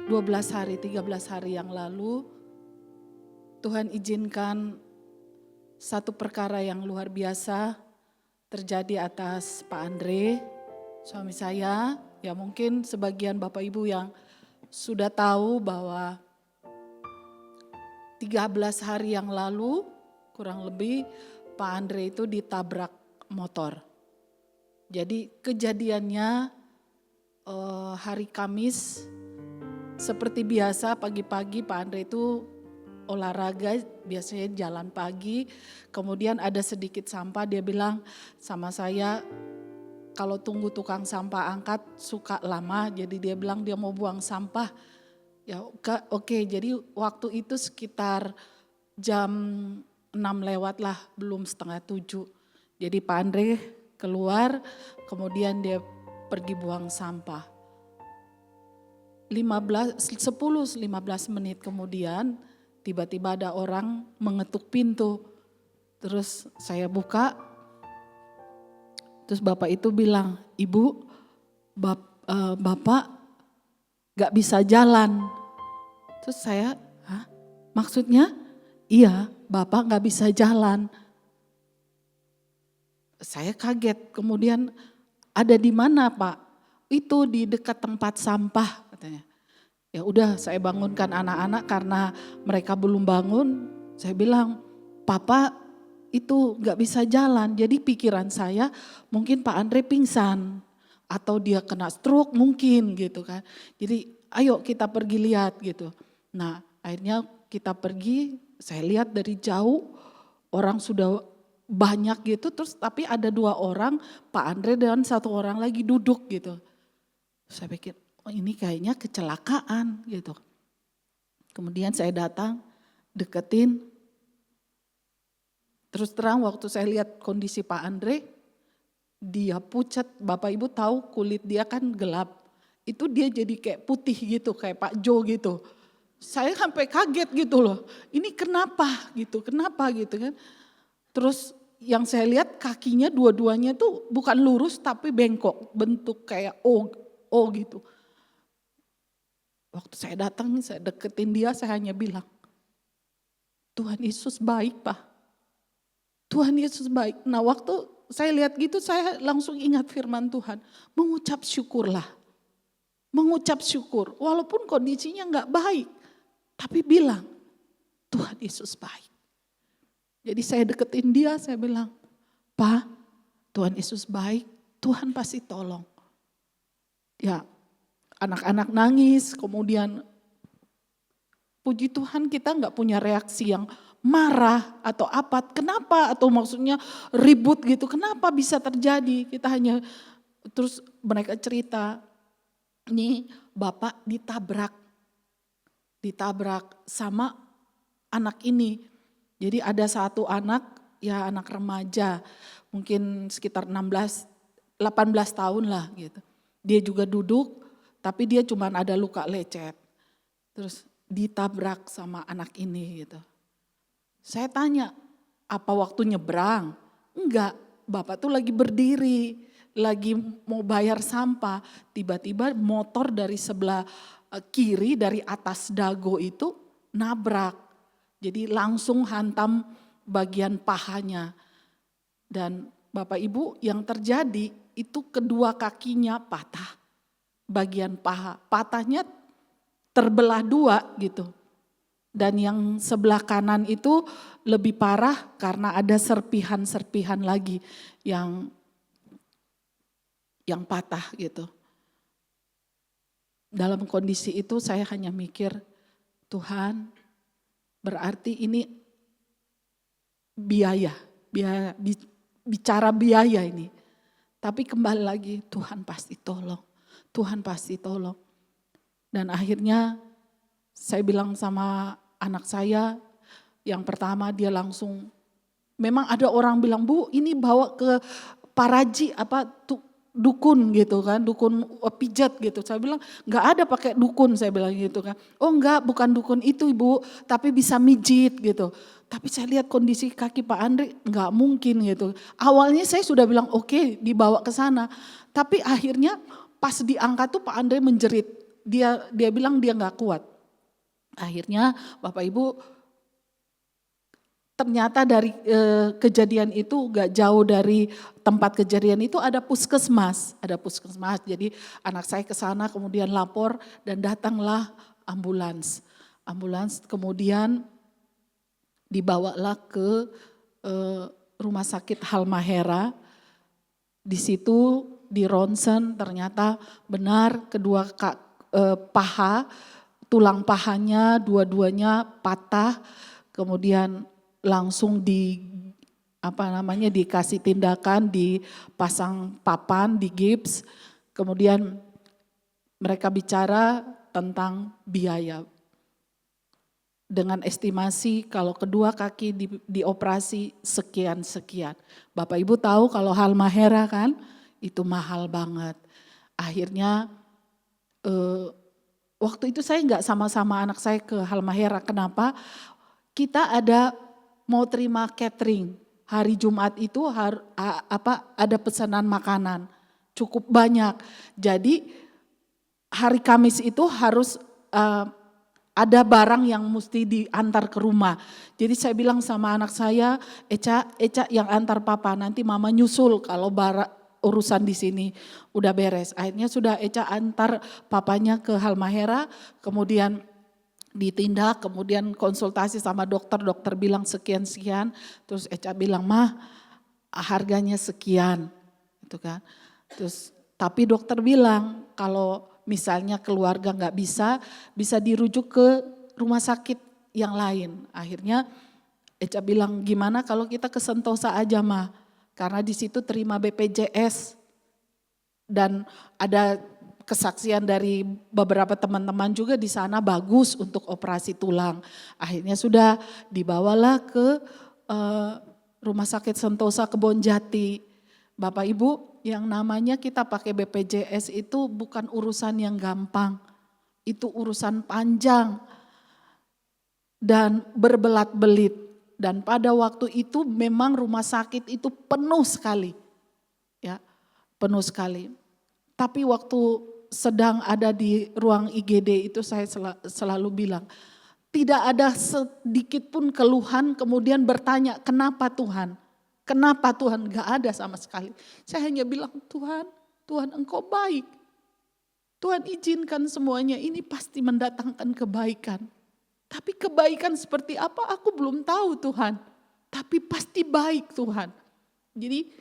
12 hari, 13 hari yang lalu, Tuhan izinkan satu perkara yang luar biasa terjadi atas Pak Andre, suami saya. Ya mungkin sebagian Bapak Ibu yang sudah tahu bahwa 13 hari yang lalu kurang lebih Pak Andre itu ditabrak motor. Jadi kejadiannya hari Kamis seperti biasa pagi-pagi Pak Andre itu olahraga, biasanya jalan pagi, kemudian ada sedikit sampah, dia bilang sama saya kalau tunggu tukang sampah angkat suka lama, jadi dia bilang dia mau buang sampah. Ya oke, jadi waktu itu sekitar jam 6 lewat lah, belum setengah 7. Jadi Pak Andre keluar, kemudian dia pergi buang sampah. 10-15 menit kemudian tiba-tiba ada orang mengetuk pintu. Terus saya buka, terus bapak itu bilang, "Ibu, bapak gak bisa jalan." Terus saya, "Hah? Maksudnya?" "Iya, bapak gak bisa jalan." Saya kaget, kemudian "Ada di mana Pak?" "Itu di dekat tempat sampah," katanya. Ya udah saya bangunkan anak-anak karena mereka belum bangun. Saya bilang, "Papa itu gak bisa jalan." Jadi pikiran saya mungkin Pak Andre pingsan atau dia kena stroke mungkin gitu kan. Jadi ayo kita pergi lihat gitu. Nah akhirnya kita pergi, saya lihat dari jauh orang sudah banyak gitu, terus tapi ada 2 orang, Pak Andre dan 1 orang lagi duduk gitu. Saya pikir, oh ini kayaknya kecelakaan gitu. Kemudian saya datang, deketin. Terus terang waktu saya lihat kondisi Pak Andre, dia pucat, Bapak Ibu tahu kulit dia kan gelap. Itu dia jadi kayak putih gitu, kayak Pak Jo gitu. Saya sampai kaget gitu loh, ini kenapa gitu kan. Terus yang saya lihat kakinya dua-duanya tuh bukan lurus tapi bengkok, bentuk kayak O gitu. Waktu saya datang, saya deketin dia, saya hanya bilang, "Tuhan Yesus baik Pak, Tuhan Yesus baik." Nah waktu saya lihat gitu saya langsung ingat firman Tuhan, mengucap syukurlah. Mengucap syukur, walaupun kondisinya gak baik, tapi bilang, Tuhan Yesus baik. Jadi saya deketin dia, saya bilang, "Pak, Tuhan Yesus baik, Tuhan pasti tolong." Ya, anak-anak nangis, kemudian puji Tuhan kita gak punya reaksi yang marah atau apa, kenapa atau maksudnya ribut gitu, kenapa bisa terjadi, kita hanya terus mereka cerita, "Nih Bapak ditabrak sama anak ini." Jadi ada satu anak, ya anak remaja, mungkin sekitar 18 tahun lah gitu. Dia juga duduk, tapi dia cuma ada luka lecet. Terus ditabrak sama anak ini gitu. Saya tanya, "Apa waktu nyebrang?" "Enggak, Bapak tuh lagi berdiri, lagi mau bayar sampah." Tiba-tiba motor dari sebelah kiri dari atas dago itu nabrak. Jadi langsung hantam bagian pahanya. Dan Bapak Ibu yang terjadi itu kedua kakinya patah. Bagian paha, patahnya terbelah 2 gitu. Dan yang sebelah kanan itu lebih parah karena ada serpihan-serpihan lagi yang patah gitu. Dalam kondisi itu saya hanya mikir, Tuhan berarti ini bicara biaya ini. Tapi kembali lagi Tuhan pasti tolong, Tuhan pasti tolong. Dan akhirnya saya bilang sama anak saya, yang pertama dia langsung, memang ada orang bilang, "Bu ini bawa ke paraji dukun gitu kan, dukun pijat gitu." Saya bilang, "Enggak ada pakai dukun," saya bilang gitu kan. "Oh enggak, bukan dukun itu Ibu, tapi bisa mijit gitu." Tapi saya lihat kondisi kaki Pak Andre enggak mungkin gitu. Awalnya saya sudah bilang oke, dibawa ke sana. Tapi akhirnya pas diangkat tuh Pak Andre menjerit. dia bilang dia nggak kuat. Akhirnya Bapak Ibu, ternyata dari kejadian itu gak jauh dari tempat kejadian itu ada puskesmas. Jadi anak saya ke sana kemudian lapor dan datanglah ambulans. Ambulans kemudian dibawalah ke rumah sakit Halmahera. Di situ di ronsen ternyata benar kedua paha, tulang pahanya dua-duanya patah, kemudian langsung dikasih tindakan, dipasang papan, di gips, kemudian mereka bicara tentang biaya. Dengan estimasi kalau kedua kaki dioperasi sekian-sekian. Bapak Ibu tahu kalau Halmahera kan itu mahal banget. Akhirnya waktu itu saya nggak sama-sama anak saya ke Halmahera. Kenapa? Kita mau terima catering. Hari Jumat itu ada pesanan makanan cukup banyak. Jadi hari Kamis itu harus ada barang yang mesti diantar ke rumah. Jadi saya bilang sama anak saya, Eca yang antar papa, nanti mama nyusul kalau urusan di sini udah beres. Akhirnya sudah Eca antar papanya ke Halmahera, kemudian ditindak, kemudian konsultasi sama dokter bilang sekian-sekian, terus Eca bilang, "Mah, harganya sekian." Gitu kan. Terus tapi dokter bilang kalau misalnya keluarga nggak bisa dirujuk ke rumah sakit yang lain. Akhirnya Eca bilang, "Gimana kalau kita ke Sentosa aja, Mah?" Karena di situ terima BPJS dan ada kesaksian dari beberapa teman-teman juga di sana bagus untuk operasi tulang. Akhirnya sudah dibawalah ke Rumah Sakit Sentosa Kebonjati. Bapak Ibu, yang namanya kita pakai BPJS itu bukan urusan yang gampang. Itu urusan panjang dan berbelat-belit. Dan pada waktu itu memang rumah sakit itu penuh sekali. Ya, penuh sekali. Tapi waktu sedang ada di ruang IGD itu saya selalu bilang, tidak ada sedikit pun keluhan kemudian bertanya, "Kenapa Tuhan? Kenapa Tuhan?" Gak ada sama sekali. Saya hanya bilang, Tuhan Engkau baik. Tuhan izinkan semuanya ini pasti mendatangkan kebaikan. Tapi kebaikan seperti apa aku belum tahu Tuhan. Tapi pasti baik Tuhan. Jadi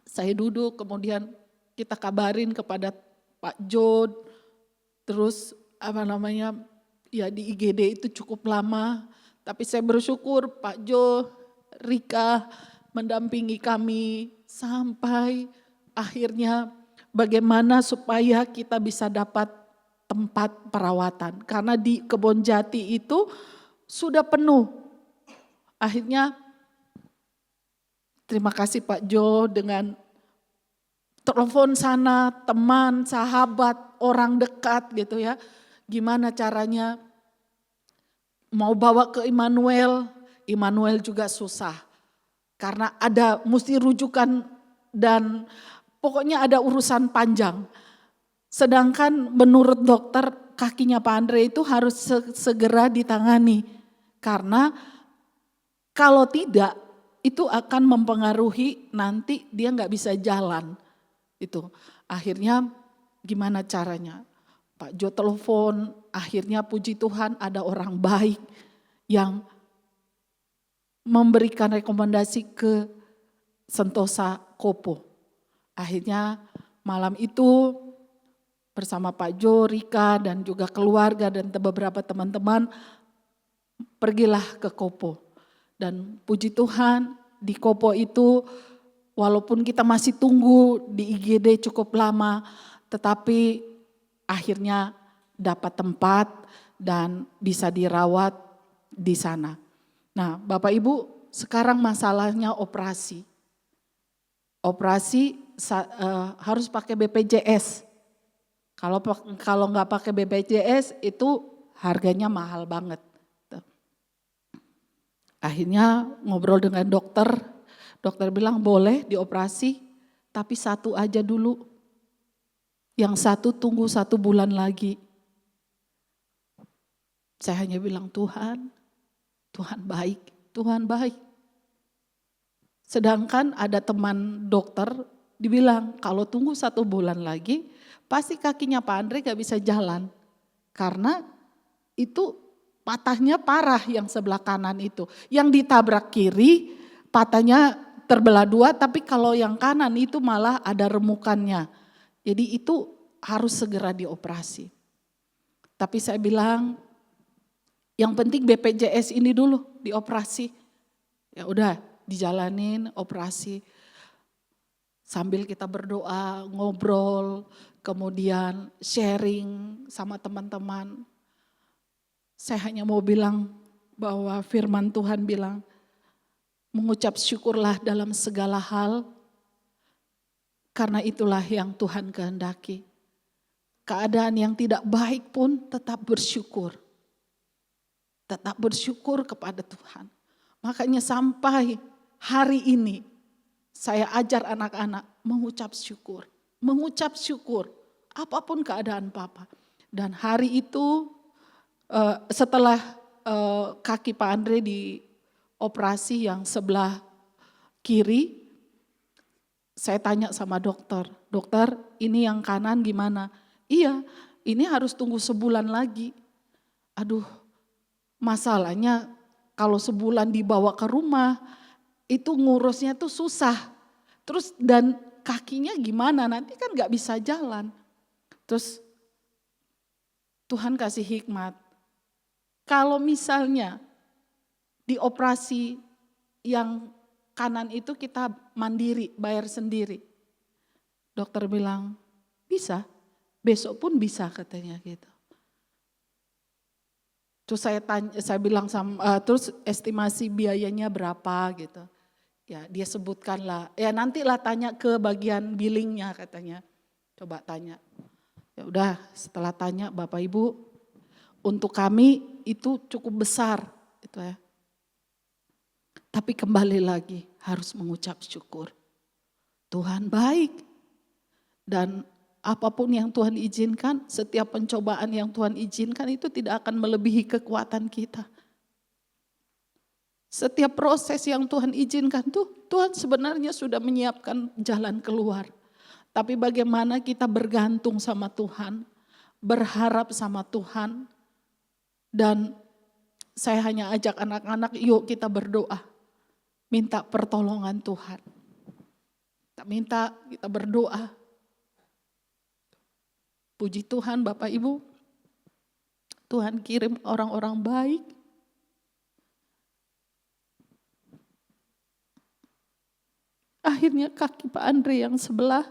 saya duduk kemudian kita kabarin kepada Pak Jod, terus di IGD itu cukup lama, tapi saya bersyukur Pak Jo, Rika mendampingi kami sampai akhirnya bagaimana supaya kita bisa dapat tempat perawatan. Karena di Kebonjati itu sudah penuh. Akhirnya terima kasih Pak Jo dengan telepon sana, teman, sahabat, orang dekat gitu ya. Gimana caranya mau bawa ke Immanuel juga susah. Karena ada mesti rujukan dan pokoknya ada urusan panjang. Sedangkan menurut dokter kakinya Pak Andre itu harus segera ditangani. Karena kalau tidak itu akan mempengaruhi nanti dia nggak bisa jalan. Itu akhirnya gimana caranya? Pak Jo telepon, akhirnya puji Tuhan ada orang baik yang memberikan rekomendasi ke Sentosa Kopo. Akhirnya malam itu bersama Pak Jo, Rika dan juga keluarga dan beberapa teman-teman pergilah ke Kopo. Dan puji Tuhan di Kopo itu walaupun kita masih tunggu di IGD cukup lama, tetapi akhirnya dapat tempat dan bisa dirawat di sana. Nah Bapak Ibu, sekarang masalahnya operasi. Operasi harus pakai BPJS. Kalau nggak pakai BPJS itu harganya mahal banget. Akhirnya ngobrol dengan dokter bilang boleh dioperasi, tapi satu aja dulu. yang satu tunggu 1 bulan lagi. Saya hanya bilang Tuhan baik, Tuhan baik. Sedangkan ada teman dokter dibilang kalau tunggu 1 bulan lagi pasti kakinya Pak Andre gak bisa jalan. Karena itu patahnya parah yang sebelah kanan itu. Yang ditabrak kiri patahnya terbelah 2, tapi kalau yang kanan itu malah ada remukannya. Jadi itu harus segera dioperasi. Tapi saya bilang yang penting BPJS ini dulu dioperasi. Ya udah dijalanin operasi. Sambil kita berdoa, ngobrol, kemudian sharing sama teman-teman. Saya hanya mau bilang bahwa firman Tuhan bilang, mengucap syukurlah dalam segala hal, karena itulah yang Tuhan kehendaki. Keadaan yang tidak baik pun tetap bersyukur. Tetap bersyukur kepada Tuhan. Makanya sampai hari ini saya ajar anak-anak mengucap syukur. Mengucap syukur apapun keadaan Papa. Dan hari itu setelah kaki Pak Andre dioperasi yang sebelah kiri, saya tanya sama dokter, dokter ini yang kanan gimana? Iya, ini harus tunggu sebulan lagi. Aduh, masalahnya kalau sebulan dibawa ke rumah, itu ngurusnya tuh susah. Terus dan kakinya gimana, nanti kan gak bisa jalan. Terus Tuhan kasih hikmat. Kalau misalnya dioperasi yang kanan itu kita mandiri, bayar sendiri. Dokter bilang, bisa. Besok pun bisa katanya gitu. Terus saya bilang terus estimasi biayanya berapa gitu. Ya dia sebutkan lah, ya nantilah tanya ke bagian billingnya katanya. Coba tanya. Ya udah setelah tanya Bapak Ibu, untuk kami itu cukup besar gitu ya. Tapi kembali lagi harus mengucap syukur. Tuhan baik dan apapun yang Tuhan izinkan, setiap pencobaan yang Tuhan izinkan itu tidak akan melebihi kekuatan kita. Setiap proses yang Tuhan izinkan tuh Tuhan sebenarnya sudah menyiapkan jalan keluar. Tapi bagaimana kita bergantung sama Tuhan, berharap sama Tuhan. Dan saya hanya ajak anak-anak, yuk kita berdoa. Minta pertolongan Tuhan. Kita berdoa. Puji Tuhan Bapak Ibu, Tuhan kirim orang-orang baik. Akhirnya kaki Pak Andre yang sebelah,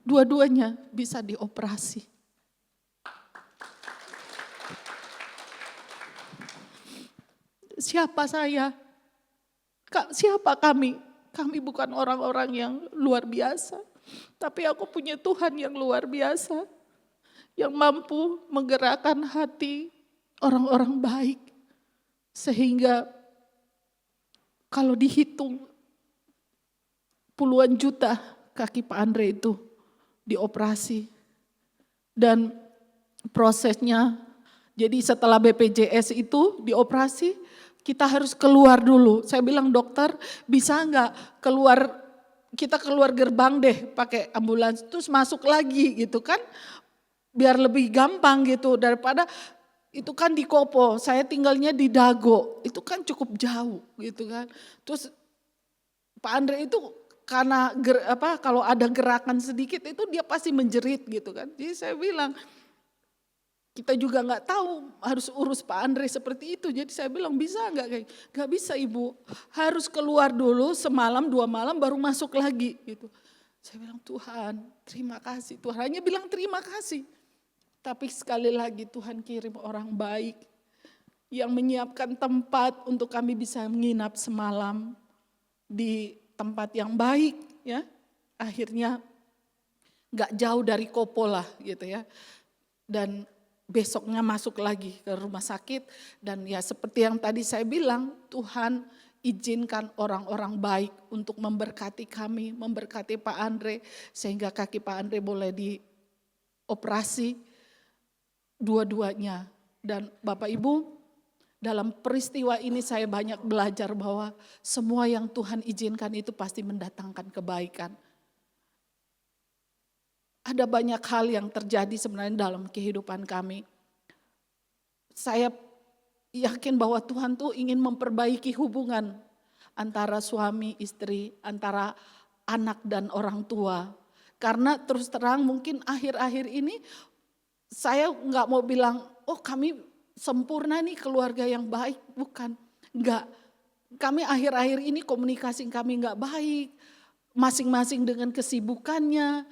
dua-duanya bisa dioperasi. Siapa saya? Siapa kami? Kami bukan orang-orang yang luar biasa. Tapi aku punya Tuhan yang luar biasa. Yang mampu menggerakkan hati orang-orang baik. Sehingga kalau dihitung puluhan juta kaki Pak Andre itu dioperasi. Dan prosesnya, jadi setelah BPJS itu dioperasi, kita harus keluar dulu. Saya bilang dokter bisa enggak kita keluar gerbang deh pakai ambulans terus masuk lagi gitu kan. Biar lebih gampang gitu daripada itu kan di Kopo, saya tinggalnya di Dago, itu kan cukup jauh gitu kan. Terus Pak Andre itu karena kalau ada gerakan sedikit itu dia pasti menjerit gitu kan. Jadi saya bilang kita juga nggak tahu harus urus Pak Andre seperti itu. Jadi saya bilang bisa nggak? Nggak bisa Ibu, harus keluar dulu semalam 2 malam baru masuk lagi gitu. Saya bilang Tuhan terima kasih, Tuhan hanya bilang terima kasih. Tapi sekali lagi Tuhan kirim orang baik yang menyiapkan tempat untuk kami bisa menginap semalam di tempat yang baik ya. Akhirnya nggak jauh dari Kopo lah gitu ya. Dan besoknya masuk lagi ke rumah sakit dan ya seperti yang tadi saya bilang, Tuhan izinkan orang-orang baik untuk memberkati kami, memberkati Pak Andre sehingga kaki Pak Andre boleh operasi dua-duanya. Dan Bapak Ibu, dalam peristiwa ini saya banyak belajar bahwa semua yang Tuhan izinkan itu pasti mendatangkan kebaikan. Ada banyak hal yang terjadi sebenarnya dalam kehidupan kami. Saya yakin bahwa Tuhan tuh ingin memperbaiki hubungan antara suami, istri, antara anak dan orang tua. Karena terus terang mungkin akhir-akhir ini saya nggak mau bilang, oh kami sempurna nih keluarga yang baik. Bukan, enggak. Kami akhir-akhir ini komunikasi kami nggak baik. Masing-masing dengan kesibukannya.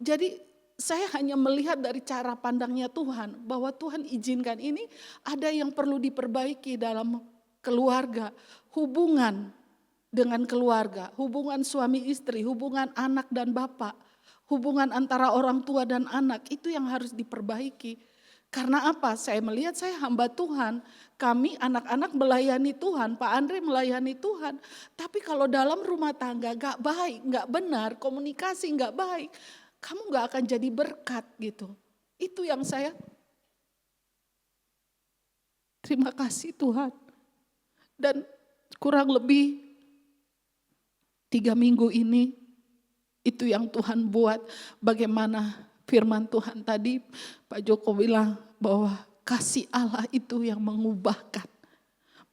Jadi saya hanya melihat dari cara pandangnya Tuhan. Bahwa Tuhan izinkan ini ada yang perlu diperbaiki dalam keluarga. Hubungan dengan keluarga, hubungan suami istri, hubungan anak dan bapak. Hubungan antara orang tua dan anak itu yang harus diperbaiki. Karena apa? Saya melihat saya hamba Tuhan. Kami anak-anak melayani Tuhan, Pak Andre melayani Tuhan. Tapi kalau dalam rumah tangga gak baik, gak benar, komunikasi gak baik, kamu gak akan jadi berkat gitu. Itu yang saya terima kasih Tuhan. Dan kurang lebih 3 minggu ini itu yang Tuhan buat. Bagaimana firman Tuhan tadi Pak Joko bilang bahwa kasih Allah itu yang mengubahkan.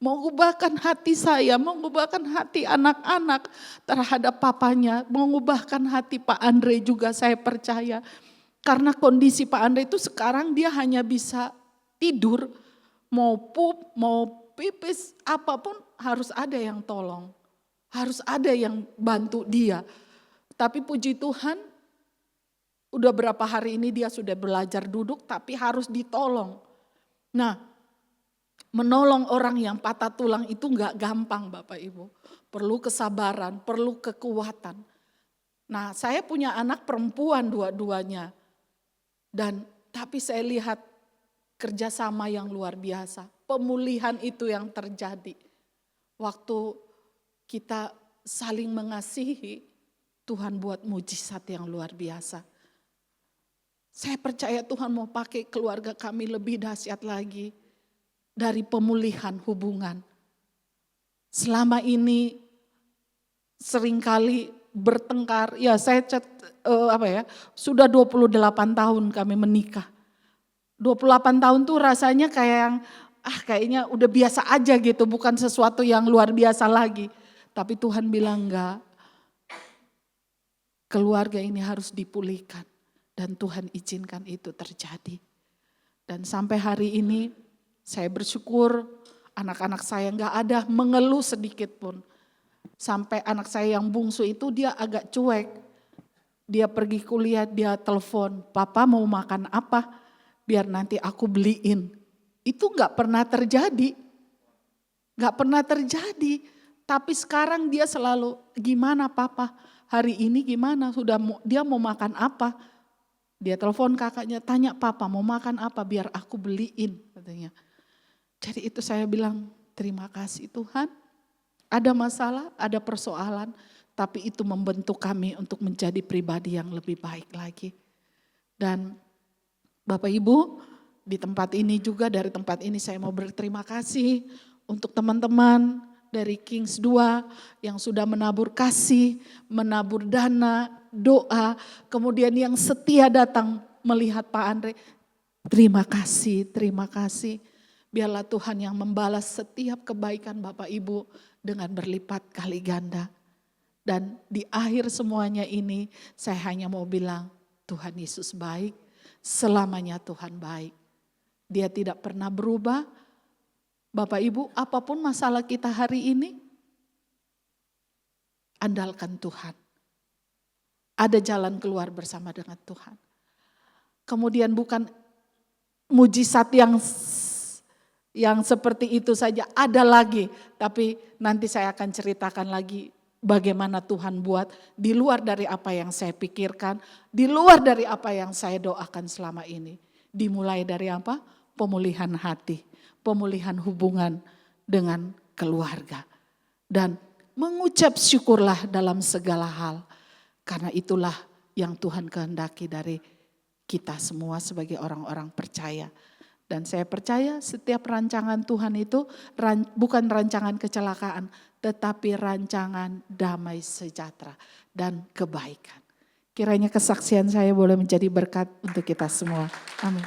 Mengubahkan hati saya, mengubahkan hati anak-anak terhadap papanya, mengubahkan hati Pak Andre juga saya percaya. Karena kondisi Pak Andre itu sekarang dia hanya bisa tidur, mau pup, mau pipis, apapun harus ada yang tolong. Harus ada yang bantu dia. Tapi puji Tuhan, udah berapa hari ini dia sudah belajar duduk tapi harus ditolong. Nah, menolong orang yang patah tulang itu enggak gampang Bapak Ibu. Perlu kesabaran, perlu kekuatan. Nah, saya punya anak perempuan dua-duanya. Tapi saya lihat kerjasama yang luar biasa. Pemulihan itu yang terjadi. Waktu kita saling mengasihi, Tuhan buat mujizat yang luar biasa. Saya percaya Tuhan mau pakai keluarga kami lebih dahsyat lagi. Dari pemulihan hubungan. Selama ini seringkali bertengkar, ya saya sudah 28 tahun kami menikah. 28 tahun tuh rasanya kayak yang, kayaknya udah biasa aja gitu, bukan sesuatu yang luar biasa lagi. Tapi Tuhan bilang enggak, keluarga ini harus dipulihkan. Dan Tuhan izinkan itu terjadi. Dan sampai hari ini, saya bersyukur anak-anak saya enggak ada mengeluh sedikit pun. Sampai anak saya yang bungsu itu dia agak cuek. Dia pergi kuliah, dia telepon, papa mau makan apa? Biar nanti aku beliin. Itu enggak pernah terjadi. Enggak pernah terjadi. Tapi sekarang dia selalu, gimana papa? Hari ini gimana? Dia mau makan apa? Dia telepon kakaknya, tanya papa mau makan apa? Biar aku beliin katanya. Jadi itu saya bilang, terima kasih Tuhan. Ada masalah, ada persoalan, tapi itu membentuk kami untuk menjadi pribadi yang lebih baik lagi. Dan Bapak Ibu, di tempat ini juga, dari tempat ini saya mau berterima kasih untuk teman-teman dari Kings 2 yang sudah menabur kasih, menabur dana, doa, kemudian yang setia datang melihat Pak Andre. Terima kasih, terima kasih. Biarlah Tuhan yang membalas setiap kebaikan Bapak Ibu dengan berlipat kali ganda. Dan di akhir semuanya ini saya hanya mau bilang Tuhan Yesus baik, selamanya Tuhan baik. Dia tidak pernah berubah. Bapak Ibu, apapun masalah kita hari ini, andalkan Tuhan. Ada jalan keluar bersama dengan Tuhan. Kemudian bukan mujizat yang seperti itu saja, ada lagi. Tapi nanti saya akan ceritakan lagi bagaimana Tuhan buat di luar dari apa yang saya pikirkan, di luar dari apa yang saya doakan selama ini. Dimulai dari apa? Pemulihan hati, pemulihan hubungan dengan keluarga. Dan mengucap syukurlah dalam segala hal. Karena itulah yang Tuhan kehendaki dari kita semua sebagai orang-orang percaya. Dan saya percaya setiap rancangan Tuhan itu bukan rancangan kecelakaan, tetapi rancangan damai sejahtera dan kebaikan. Kiranya kesaksian saya boleh menjadi berkat untuk kita semua. Amin.